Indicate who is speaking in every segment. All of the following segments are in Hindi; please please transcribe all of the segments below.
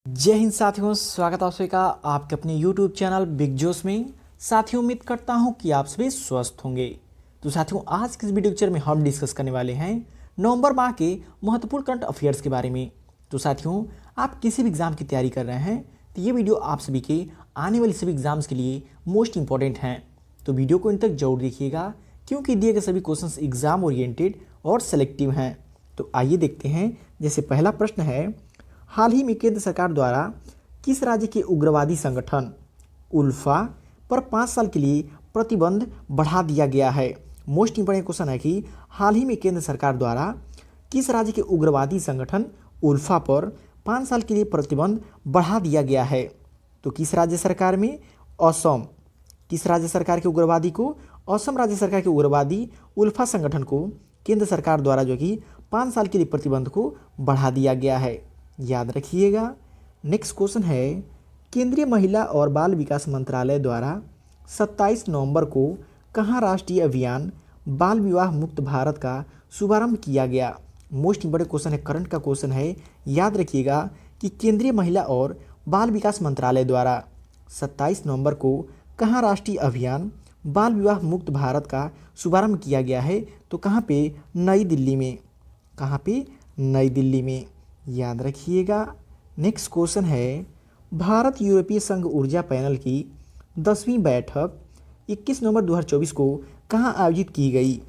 Speaker 1: जय हिंद साथियों, स्वागत है आप सभी का आपके अपने YouTube चैनल बिग जोश में। साथियों, उम्मीद करता हूं कि आप सभी स्वस्थ होंगे। तो साथियों, आज के इस वीडियो लेक्चर में हम डिस्कस करने वाले हैं नवंबर माह के महत्वपूर्ण करंट अफेयर्स के बारे में। तो साथियों, आप किसी भी एग्जाम की तैयारी कर रहे हैं तो ये वीडियो आप सभी के आने वाले सभी एग्जाम्स के लिए मोस्ट इंपॉर्टेंट हैं। तो वीडियो को इन तक जरूर देखिएगा क्योंकि दिए गए सभी क्वेश्चन एग्जाम ओरिएंटेड और सेलेक्टिव हैं। तो आइए देखते हैं। जैसे पहला प्रश्न है, हाल ही में केंद्र सरकार द्वारा किस राज्य के उग्रवादी संगठन उल्फा पर 5 साल के लिए प्रतिबंध बढ़ा दिया गया है। मोस्ट इंपोर्टेंट क्वेश्चन है कि हाल ही में केंद्र सरकार द्वारा किस राज्य के उग्रवादी संगठन उल्फा पर 5 साल के लिए प्रतिबंध बढ़ा दिया गया है। तो किस राज्य सरकार में? असम। किस राज्य सरकार के उग्रवादी को? असम राज्य सरकार के उग्रवादी उल्फा संगठन को केंद्र सरकार द्वारा जो कि 5 साल के लिए प्रतिबंध को बढ़ा दिया गया है, याद रखिएगा। नेक्स्ट क्वेश्चन है, केंद्रीय महिला और बाल विकास मंत्रालय द्वारा 27 नवंबर को कहाँ राष्ट्रीय अभियान बाल विवाह मुक्त भारत का शुभारंभ किया गया। मोस्ट इंपोर्टेंट क्वेश्चन है, करंट का क्वेश्चन है, याद रखिएगा कि केंद्रीय महिला और बाल विकास मंत्रालय द्वारा 27 नवंबर को कहाँ राष्ट्रीय अभियान बाल विवाह मुक्त भारत का शुभारंभ किया गया है। तो कहाँ पे? नई दिल्ली में। कहाँ पे? नई दिल्ली में, याद रखिएगा। नेक्स्ट क्वेश्चन है, भारत यूरोपीय संघ ऊर्जा पैनल की 10वीं बैठक 21 नवंबर 2024 को कहाँ आयोजित की गई।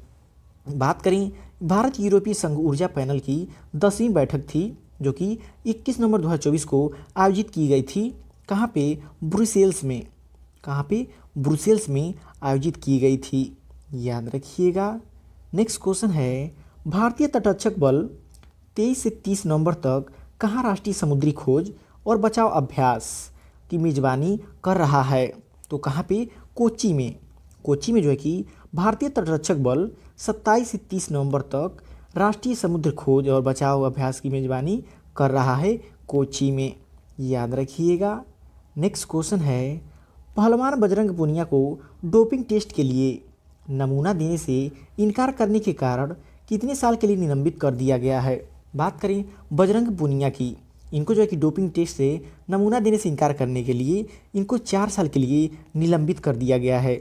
Speaker 1: बात करें, भारत यूरोपीय संघ ऊर्जा पैनल की 10वीं बैठक थी जो कि 21 नवंबर 2024 को आयोजित की गई थी। कहाँ पे? ब्रुसेल्स में। कहाँ पे? ब्रुसेल्स में आयोजित की गई थी, याद रखिएगा। नेक्स्ट क्वेश्चन है, भारतीय तटरक्षक बल 23 से 30 नवंबर तक कहाँ राष्ट्रीय समुद्री खोज और बचाव अभ्यास की मेजबानी कर रहा है। तो कहाँ पे? कोच्चि में। कोच्चि में जो है कि भारतीय तटरक्षक बल 27 से 30 नवंबर तक राष्ट्रीय समुद्र खोज और बचाव अभ्यास की मेजबानी कर रहा है, कोच्चि में, याद रखिएगा। नेक्स्ट क्वेश्चन है, पहलवान बजरंग पुनिया को डोपिंग टेस्ट के लिए नमूना देने से इनकार करने के कारण कितने साल के लिए निलंबित कर दिया गया है। बात करें बजरंग पुनिया की, इनको जो है कि डोपिंग टेस्ट से नमूना देने से इनकार करने के लिए इनको 4 साल के लिए निलंबित कर दिया गया है।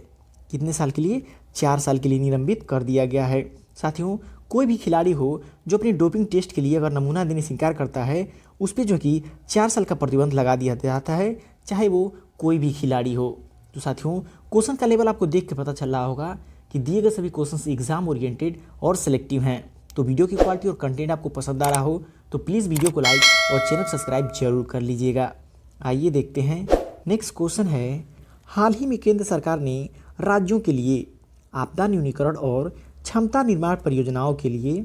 Speaker 1: कितने साल के लिए? 4 साल के लिए निलंबित कर दिया गया है। साथियों, कोई भी खिलाड़ी हो जो अपनी डोपिंग टेस्ट के लिए अगर नमूना देने से इनकार करता है उस पर जो कि 4 साल का प्रतिबंध लगा दिया जाता है, चाहे वो कोई भी खिलाड़ी हो। तो साथियों, क्वेश्चन का लेवल आपको देख के पता चल रहा होगा कि दिए गए सभी क्वेश्चन एग्जाम ओरिएंटेड और सेलेक्टिव हैं। तो वीडियो की क्वालिटी और कंटेंट आपको पसंद आ रहा हो तो प्लीज़ वीडियो को लाइक और चैनल सब्सक्राइब जरूर कर लीजिएगा। आइए देखते हैं। नेक्स्ट क्वेश्चन है, हाल ही में केंद्र सरकार ने राज्यों के लिए आपदा न्यूनीकरण और क्षमता निर्माण परियोजनाओं के लिए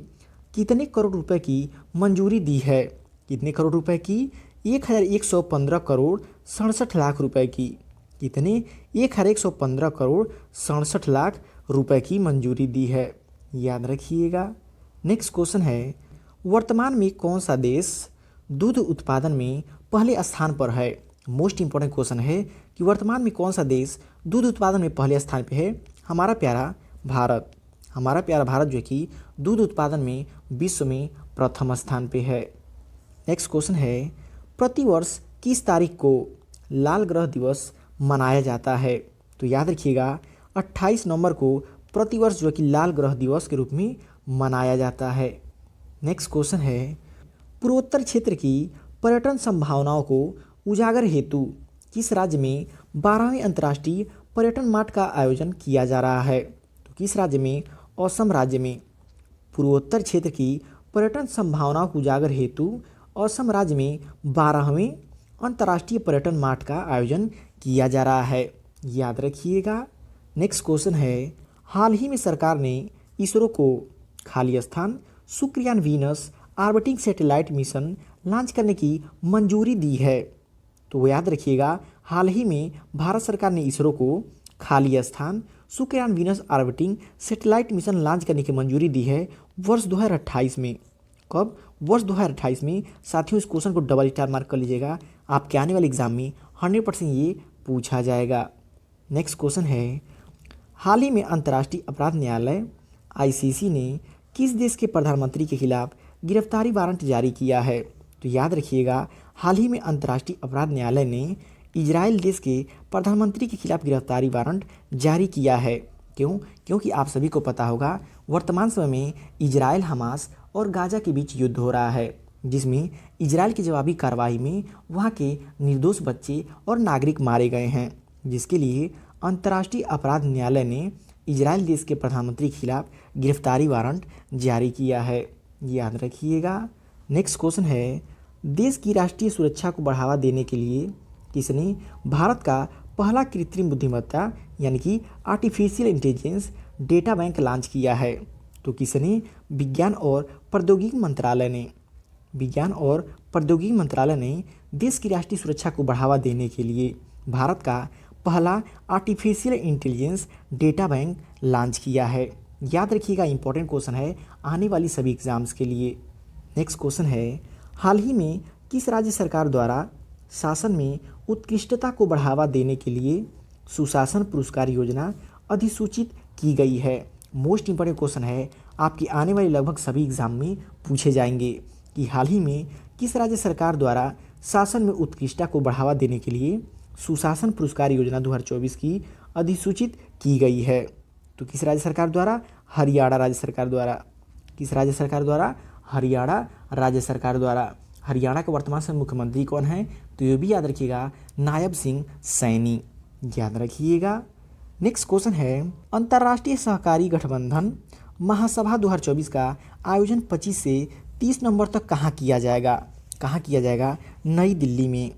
Speaker 1: कितने करोड़ रुपए की मंजूरी दी है। कितने करोड़ रुपए की? 1115 करोड़ 67 लाख रुपए की। कितने? 1115 करोड़ 67 लाख रुपए की मंजूरी दी है, याद रखिएगा। नेक्स्ट क्वेश्चन है, वर्तमान में कौन सा देश दूध उत्पादन में पहले स्थान पर है। मोस्ट इंपॉर्टेंट क्वेश्चन है कि वर्तमान में कौन सा देश दूध उत्पादन में पहले स्थान पे है। हमारा प्यारा भारत। हमारा प्यारा भारत जो कि दूध उत्पादन में विश्व में प्रथम स्थान पे है। नेक्स्ट क्वेश्चन है, प्रतिवर्ष किस तारीख को लाल ग्रह दिवस मनाया जाता है। तो याद रखिएगा 28 नवंबर को प्रतिवर्ष जो कि लाल ग्रह दिवस के रूप में मनाया जाता है। नेक्स्ट क्वेश्चन है, पूर्वोत्तर क्षेत्र की पर्यटन संभावनाओं को उजागर हेतु किस राज्य में 12वें अंतर्राष्ट्रीय पर्यटन मार्ट का आयोजन किया जा रहा है। तो किस राज्य में? असम राज्य में। पूर्वोत्तर क्षेत्र की पर्यटन संभावनाओं को उजागर हेतु असम राज्य में 12वें अंतर्राष्ट्रीय पर्यटन मार्ट का आयोजन किया जा रहा है, याद रखिएगा। नेक्स्ट क्वेश्चन है, हाल ही में सरकार ने इसरो को खाली स्थान Shukrayaan Venus orbiting satellite mission launch करने की मंजूरी दी है। तो याद रखिएगा, हाल ही में भारत सरकार ने इसरो को खाली स्थान Shukrayaan Venus orbiting satellite mission launch करने की मंजूरी दी है वर्ष 2028 में। कब? वर्ष 2028 में। साथियों, इस क्वेश्चन को डबल स्टार मार्क कर लीजिएगा, आपके आने वाले एग्जाम में 100% ये पूछा जाएगा। नेक्स्ट क्वेश्चन है, हाल ही में अंतर्राष्ट्रीय अपराध न्यायालय ICC ने किस देश के प्रधानमंत्री के खिलाफ गिरफ्तारी वारंट जारी किया है। तो याद रखिएगा, हाल ही में अंतर्राष्ट्रीय अपराध न्यायालय ने इजराइल देश के प्रधानमंत्री के खिलाफ गिरफ्तारी वारंट जारी किया है। क्यों? क्योंकि आप सभी को पता होगा वर्तमान समय में इजराइल, हमास और गाजा के बीच युद्ध हो रहा है, जिसमें इजराइल की जवाबी कार्रवाई में वहां के निर्दोष बच्चे और नागरिक मारे गए हैं, जिसके लिए अंतर्राष्ट्रीय अपराध न्यायालय ने इजराइल देश के प्रधानमंत्री के खिलाफ गिरफ्तारी वारंट जारी किया है। याद रखिएगा। नेक्स्ट क्वेश्चन है, देश की राष्ट्रीय सुरक्षा को बढ़ावा देने के लिए किसने भारत का पहला कृत्रिम बुद्धिमत्ता यानी कि artificial intelligence data bank launch किया है? तो किसने? विज्ञान और प्रौद्योगिकी मंत्रालय ने। विज्ञान और प्रौद्योगिकी मंत्रालय ने देश की राष्ट्रीय सुरक्षा को बढ़ावा देने के लिए भारत का पहला artificial intelligence data bank launch किया है। याद रखिएगा, इंपॉर्टेंट क्वेश्चन है आने वाली सभी एग्जाम्स के लिए। नेक्स्ट क्वेश्चन है, हाल ही में किस राज्य सरकार द्वारा शासन में उत्कृष्टता को बढ़ावा देने के लिए सुशासन पुरस्कार योजना अधिसूचित की गई है? मोस्ट इंपॉर्टेंट क्वेश्चन है, आपकी आने वाली लगभग सभी एग्जाम में पूछे जाएंगे कि हाल ही में किस राज्य सरकार द्वारा शासन में उत्कृष्टता को बढ़ावा देने के लिए सुशासन पुरस्कार योजना 2024 की अधिसूचित की गई है? तो किस राज्य सरकार द्वारा? हरियाणा राज्य सरकार द्वारा। किस राज्य सरकार द्वारा? हरियाणा राज्य सरकार द्वारा। हरियाणा के वर्तमान समय मुख्यमंत्री कौन है? तो ये भी याद रखिएगा, नायब सिंह सैनी। याद रखिएगा। नेक्स्ट क्वेश्चन है, अंतर्राष्ट्रीय सहकारी गठबंधन महासभा 2024 का आयोजन 25 से 30 नवंबर तक कहाँ किया जाएगा? कहाँ किया जाएगा? नई दिल्ली में।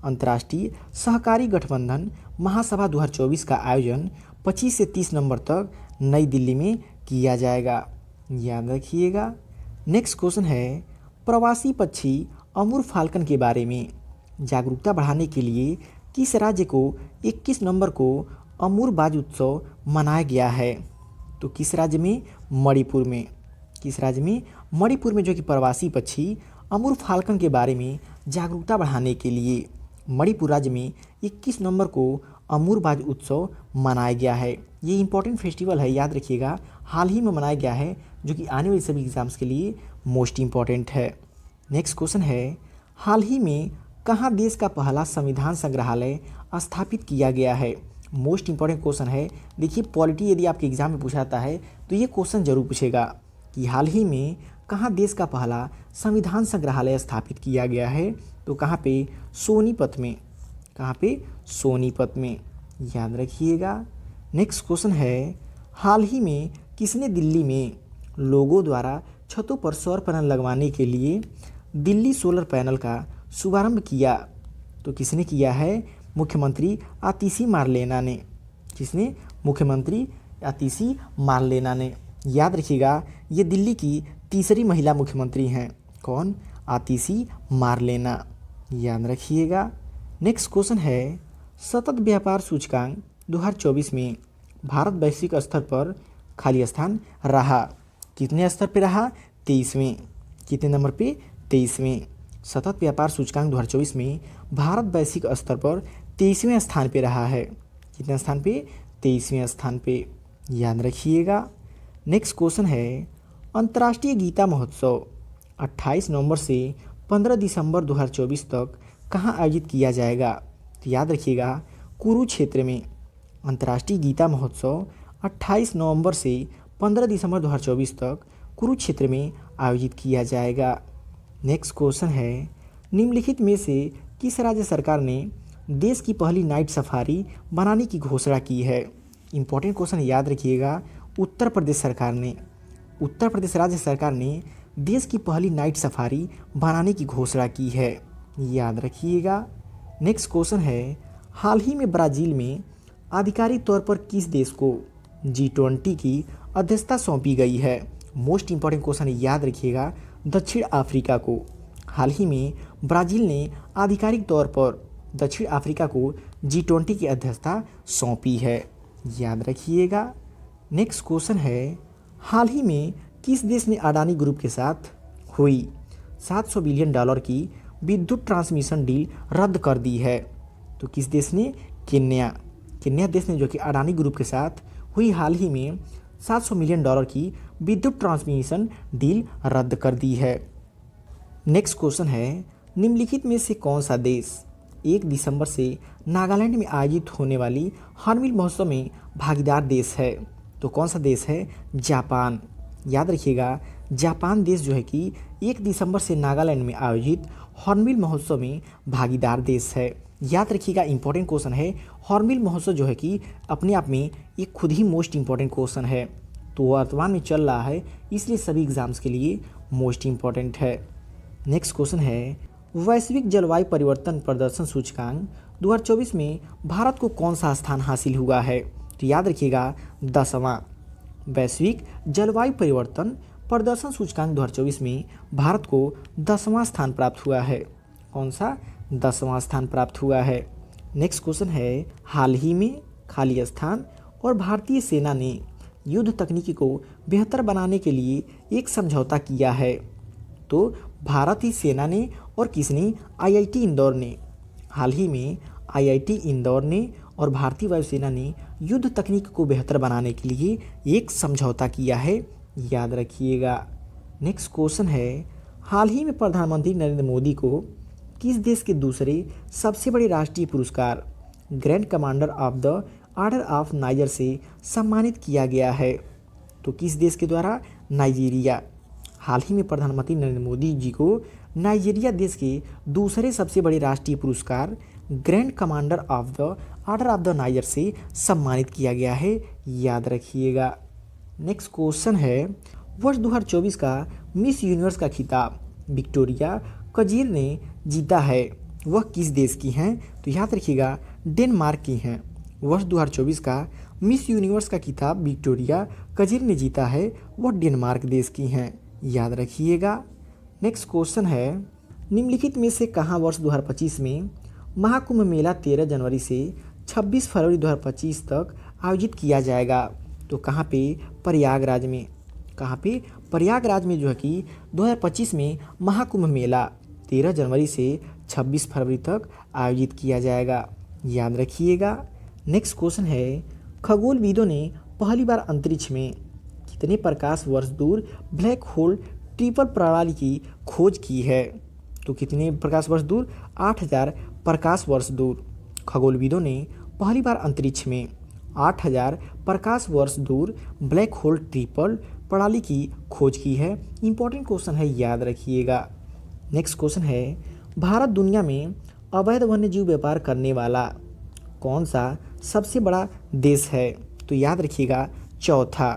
Speaker 1: अंतर्राष्ट्रीय सहकारी गठबंधन महासभा 2024 का आयोजन 25 से 30 नवंबर तक नई दिल्ली में किया जाएगा। याद रखिएगा। नेक्स्ट क्वेश्चन है, प्रवासी पक्षी अमूर फाल्कन के बारे में जागरूकता बढ़ाने के लिए किस राज्य को 21 नवंबर को अमूर बाज उत्सव मनाया गया है? तो किस राज्य में? मणिपुर में। किस राज्य में? मणिपुर में, जो कि प्रवासी पक्षी अमूर फाल्कन के बारे में जागरूकता बढ़ाने के लिए मणिपुर राज्य में 21 नवंबर को अमूर बाज उत्सव मनाया गया है। ये इंपॉर्टेंट फेस्टिवल है, याद रखिएगा, हाल ही में मनाया गया है, जो कि आने वाले सभी एग्जाम्स के लिए मोस्ट इंपॉर्टेंट है। नेक्स्ट क्वेश्चन है, हाल ही में कहाँ देश का पहला संविधान संग्रहालय स्थापित किया गया है? मोस्ट इंपॉर्टेंट क्वेश्चन है। देखिए, पॉलिटी यदि आपके एग्जाम में पूछा जाता है तो ये क्वेश्चन जरूर पूछेगा कि हाल ही में कहाँ देश का पहला संविधान संग्रहालय स्थापित किया गया है? तो कहाँ पे? सोनीपत में। कहाँ पे? सोनीपत में। याद रखिएगा। नेक्स्ट क्वेश्चन है, हाल ही में किसने दिल्ली में लोगों द्वारा छतों पर सौर पैनल लगवाने के लिए दिल्ली सोलर पैनल का शुभारंभ किया? तो किसने किया है? मुख्यमंत्री आतिशी मारलेना ने। किसने? मुख्यमंत्री आतिशी मारलेना ने। याद रखिएगा, ये दिल्ली की तीसरी महिला मुख्यमंत्री हैं। कौन? आतिशी मारलेना। याद रखिएगा। नेक्स्ट क्वेश्चन है, सतत व्यापार सूचकांक 2024 में भारत वैश्विक स्तर पर खाली स्थान रहा। कितने स्तर पे रहा? 23वें। कितने नंबर पे? 23वें। सतत व्यापार सूचकांक 2024 में भारत वैश्विक स्तर पर 23वें स्थान पे रहा है। कितने स्थान पे? 23वें स्थान पे। याद रखिएगा। नेक्स्ट क्वेश्चन है, अंतर्राष्ट्रीय गीता महोत्सव 28 नवंबर से 15 दिसंबर 2024 तक कहाँ आयोजित किया जाएगा? तो याद रखिएगा, कुरुक्षेत्र में। अंतर्राष्ट्रीय गीता महोत्सव 28 नवंबर से 15 दिसंबर 2024 तक कुरुक्षेत्र में आयोजित किया जाएगा। नेक्स्ट क्वेश्चन है, निम्नलिखित में से किस राज्य सरकार ने देश की पहली नाइट सफारी बनाने की घोषणा की है? इंपॉर्टेंट क्वेश्चन, याद रखिएगा, उत्तर प्रदेश सरकार ने। उत्तर प्रदेश राज्य सरकार ने देश की पहली नाइट सफारी बनाने की घोषणा की है। याद रखिएगा। नेक्स्ट क्वेश्चन है, हाल ही में ब्राज़ील में आधिकारिक तौर पर किस देश को G20 की अध्यक्षता सौंपी गई है? मोस्ट इंपॉर्टेंट क्वेश्चन, याद रखिएगा, दक्षिण अफ्रीका को। हाल ही में ब्राज़ील ने आधिकारिक तौर पर दक्षिण अफ्रीका को G20 की अध्यक्षता सौंपी है। याद रखिएगा। नेक्स्ट क्वेश्चन है, हाल ही में किस देश ने अडानी ग्रुप के साथ हुई $700 बिलियन की विद्युत ट्रांसमिशन डील रद्द कर दी है? तो किस देश ने? केन्या। केन्या देश ने, जो कि अडानी ग्रुप के साथ हुई हाल ही में $700 मिलियन की विद्युत ट्रांसमिशन डील रद्द कर दी है। नेक्स्ट क्वेश्चन है, निम्नलिखित में से कौन सा देश 1 दिसंबर से नागालैंड में आयोजित होने वाली हॉर्नबिल महोत्सव में भागीदार देश है? तो कौन सा देश है? जापान। याद रखिएगा, जापान देश जो है कि 1 दिसंबर से नागालैंड में आयोजित हॉर्नबिल महोत्सव में भागीदार देश है। याद रखिएगा, इंपॉर्टेंट क्वेश्चन है। हॉर्नबिल महोत्सव जो है कि अपने आप में एक खुद ही मोस्ट इंपॉर्टेंट क्वेश्चन है, तो वर्तमान में चल रहा है, इसलिए सभी एग्जाम्स के लिए मोस्ट इंपॉर्टेंट है। नेक्स्ट क्वेश्चन है, वैश्विक जलवायु परिवर्तन प्रदर्शन सूचकांक 2024 में भारत को कौन सा स्थान हासिल हुआ है? तो याद रखिएगा, 10वां। वैश्विक जलवायु परिवर्तन प्रदर्शन सूचकांक 2024 में भारत को 10वां स्थान प्राप्त हुआ है। कौन सा? 10वां स्थान प्राप्त हुआ है। नेक्स्ट क्वेश्चन है, हाल ही में खाली स्थान और भारतीय सेना ने युद्ध तकनीकी को बेहतर बनाने के लिए एक समझौता किया है। तो भारतीय सेना ने और किसने? आईआईटी इंदौर ने। हाल ही में आईआईटी इंदौर ने और भारतीय वायुसेना ने युद्ध तकनीक को बेहतर बनाने के लिए एक समझौता किया है, याद रखिएगा। नेक्स्ट क्वेश्चन है, हाल ही में प्रधानमंत्री नरेंद्र मोदी को किस देश के दूसरे सबसे बड़े राष्ट्रीय पुरस्कार grand commander of the order of niger से सम्मानित किया गया है? तो किस देश के द्वारा? नाइजीरिया। हाल ही में प्रधानमंत्री नरेंद्र मोदी जी को नाइजीरिया देश के दूसरे सबसे बड़े राष्ट्रीय पुरस्कार grand commander of the order of the niger से सम्मानित किया गया है, याद रखिएगा। नेक्स्ट क्वेश्चन है, वर्ष 2024 का मिस यूनिवर्स का खिताब विक्टोरिया कजीर ने जीता है, वह किस देश की हैं? तो याद रखिएगा, डेनमार्क की हैं। वर्ष 2024 का मिस यूनिवर्स का खिताब विक्टोरिया कजीर ने जीता है, वह डेनमार्क देश की हैं, याद रखिएगा। नेक्स्ट क्वेश्चन है, निम्नलिखित में से कहाँ वर्ष 2025 में महाकुंभ मेला 13 जनवरी से 26 फरवरी 2025 तक आयोजित किया जाएगा? तो कहाँ पे? प्रयागराज में। कहाँ पे? प्रयागराज में जो है कि 2025 में महाकुंभ मेला 13 जनवरी से 26 फरवरी तक आयोजित किया जाएगा, याद रखिएगा। नेक्स्ट क्वेश्चन है, खगोलविदों ने पहली बार अंतरिक्ष में कितने प्रकाश वर्ष दूर ब्लैक होल ट्रिपल प्रणाली की खोज की है? तो कितने प्रकाश वर्ष दूर? 8000 प्रकाश वर्ष दूर खगोलविदों ने पहली बार अंतरिक्ष में 8000 प्रकाश वर्ष दूर ब्लैक होल ट्रिपल प्रणाली की खोज की है। इंपॉर्टेंट क्वेश्चन है, याद रखिएगा। नेक्स्ट क्वेश्चन है, भारत दुनिया में अवैध वन्यजीव व्यापार करने वाला कौन सा सबसे बड़ा देश है? तो याद रखिएगा, चौथा।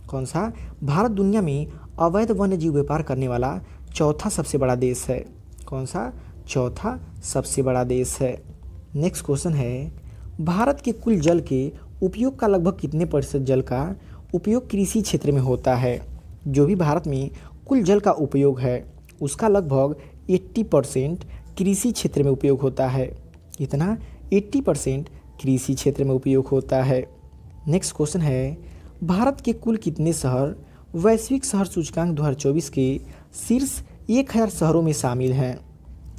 Speaker 1: कौन सा? भारत दुनिया में अवैध वन्यजीव व्यापार करने वाला चौथा सबसे बड़ा देश है। कौन सा? चौथा सबसे बड़ा देश है। नेक्स्ट क्वेश्चन है, भारत के कुल जल के उपयोग का लगभग कितने प्रतिशत जल का उपयोग कृषि क्षेत्र में होता है? जो भी भारत में कुल जल का उपयोग है उसका लगभग 80% कृषि क्षेत्र में उपयोग होता है। इतना 80% कृषि क्षेत्र में उपयोग होता है। नेक्स्ट क्वेश्चन है, भारत के कुल कितने शहर वैश्विक शहर सूचकांक 2024 के शीर्ष 1000 शहरों में शामिल हैं?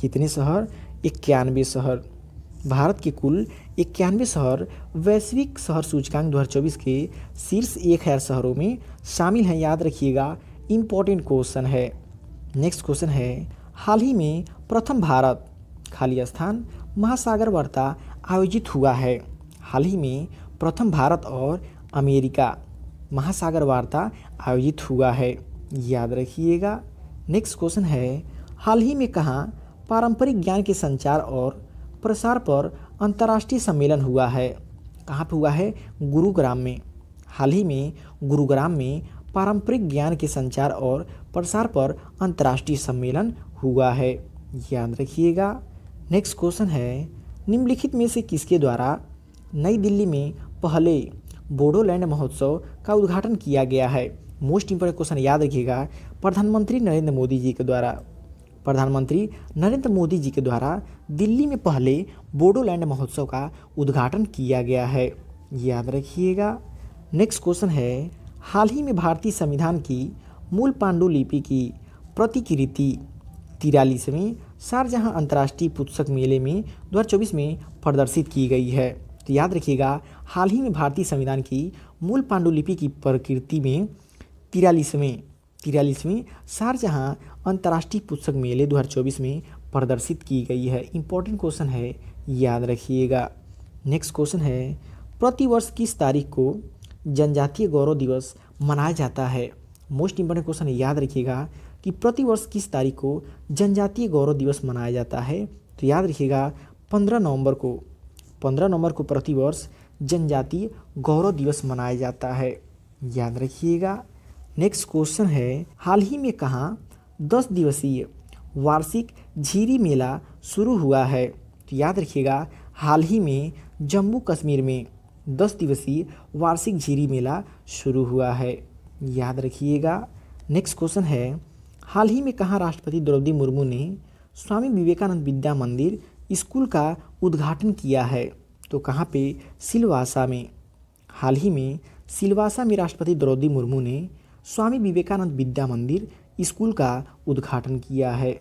Speaker 1: कितने शहर? 91 शहर। भारत के कुल 91 शहर वैश्विक शहर सूचकांक 2024 के शीर्ष 1000 शहरों में शामिल हैं, याद रखिएगा। इम्पोर्टेंट क्वेश्चन है। नेक्स्ट क्वेश्चन है, हाल ही में प्रथम भारत खाली स्थान महासागर वार्ता आयोजित हुआ है। हाल ही में प्रथम भारत और अमेरिका महासागर वार्ता आयोजित हुआ है, याद रखिएगा। नेक्स्ट क्वेश्चन है, हाल ही में कहाँ पारंपरिक ज्ञान के संचार और प्रसार पर अंतर्राष्ट्रीय सम्मेलन हुआ है? कहाँ पे हुआ है? गुरुग्राम में। हाल ही में गुरुग्राम में पारंपरिक ज्ञान के संचार और प्रसार पर अंतर्राष्ट्रीय सम्मेलन हुआ है, याद रखिएगा। नेक्स्ट क्वेश्चन है, निम्नलिखित में से किसके द्वारा नई दिल्ली में पहले बोडोलैंड महोत्सव का उद्घाटन किया गया है? मोस्ट इंपॉर्टेंट क्वेश्चन, याद रखिएगा। प्रधानमंत्री नरेंद्र मोदी जी के द्वारा। प्रधानमंत्री नरेंद्र मोदी जी के द्वारा दिल्ली में पहले बोडोलैंड महोत्सव का उद्घाटन किया गया है, याद रखिएगा। नेक्स्ट क्वेश्चन है, हाल ही में भारतीय संविधान की मूल पांडुलिपि की प्रतिकृति 43वें शारजहां अंतर्राष्ट्रीय पुस्तक मेले में 2024 में प्रदर्शित की गई है। तो याद रखिएगा, हाल ही में भारतीय संविधान की मूल पांडुलिपि की प्रकृति में 43वें शारजहां अंतर्राष्ट्रीय पुस्तक मेले 2024 में प्रदर्शित की गई है। इंपॉर्टेंट क्वेश्चन है, याद रखिएगा। नेक्स्ट क्वेश्चन है, प्रतिवर्ष किस तारीख को जनजातीय गौरव दिवस मनाया जाता है? मोस्ट इंपॉर्टेंट क्वेश्चन है, याद रखिएगा कि प्रतिवर्ष किस तारीख को जनजातीय गौरव दिवस मनाया जाता है? तो याद रखिएगा 15 नवंबर को। 15 नवंबर को प्रतिवर्ष जनजातीय गौरव दिवस मनाया जाता है, याद रखिएगा। नेक्स्ट क्वेश्चन है, हाल ही में कहाँ 10 दिवसीय वार्षिक झीरी मेला शुरू हुआ है? तो याद रखिएगा हाल ही में जम्मू कश्मीर में 10 दिवसीय वार्षिक झीरी मेला शुरू हुआ है, याद रखिएगा। नेक्स्ट क्वेश्चन है, हाल ही में कहाँ राष्ट्रपति द्रौपदी मुर्मू ने स्वामी विवेकानंद विद्या मंदिर स्कूल का उद्घाटन किया है? तो कहाँ पे? सिलवासा में। हाल ही में सिलवासा में राष्ट्रपति द्रौपदी मुर्मू ने स्वामी विवेकानंद विद्या मंदिर स्कूल का उद्घाटन किया है।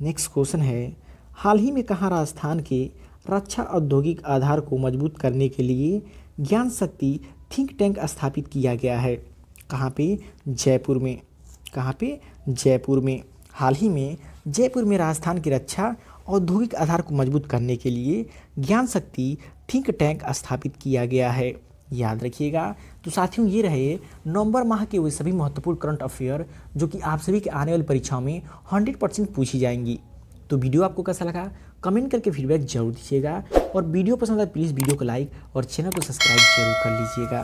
Speaker 1: नेक्स्ट क्वेश्चन है, हाल ही में कहाँ राजस्थान के रक्षा औद्योगिक आधार को मजबूत करने के लिए ज्ञान शक्ति थिंक टैंक स्थापित किया गया है? कहाँ पे? जयपुर में। कहाँ पे? जयपुर में। हाल ही में जयपुर में राजस्थान की रक्षा औद्योगिक आधार को मजबूत करने के लिए ज्ञान शक्ति थिंक टैंक स्थापित किया गया है, याद रखिएगा। तो साथियों, ये रहे नवंबर माह के वे सभी महत्वपूर्ण करंट अफेयर जो कि आप सभी के आने वाली परीक्षाओं में 100% पूछी जाएंगी। तो वीडियो आपको कैसा लगा कमेंट करके फीडबैक जरूर दीजिएगा, और वीडियो पसंद आए प्लीज़ वीडियो को लाइक और चैनल को सब्सक्राइब जरूर कर लीजिएगा।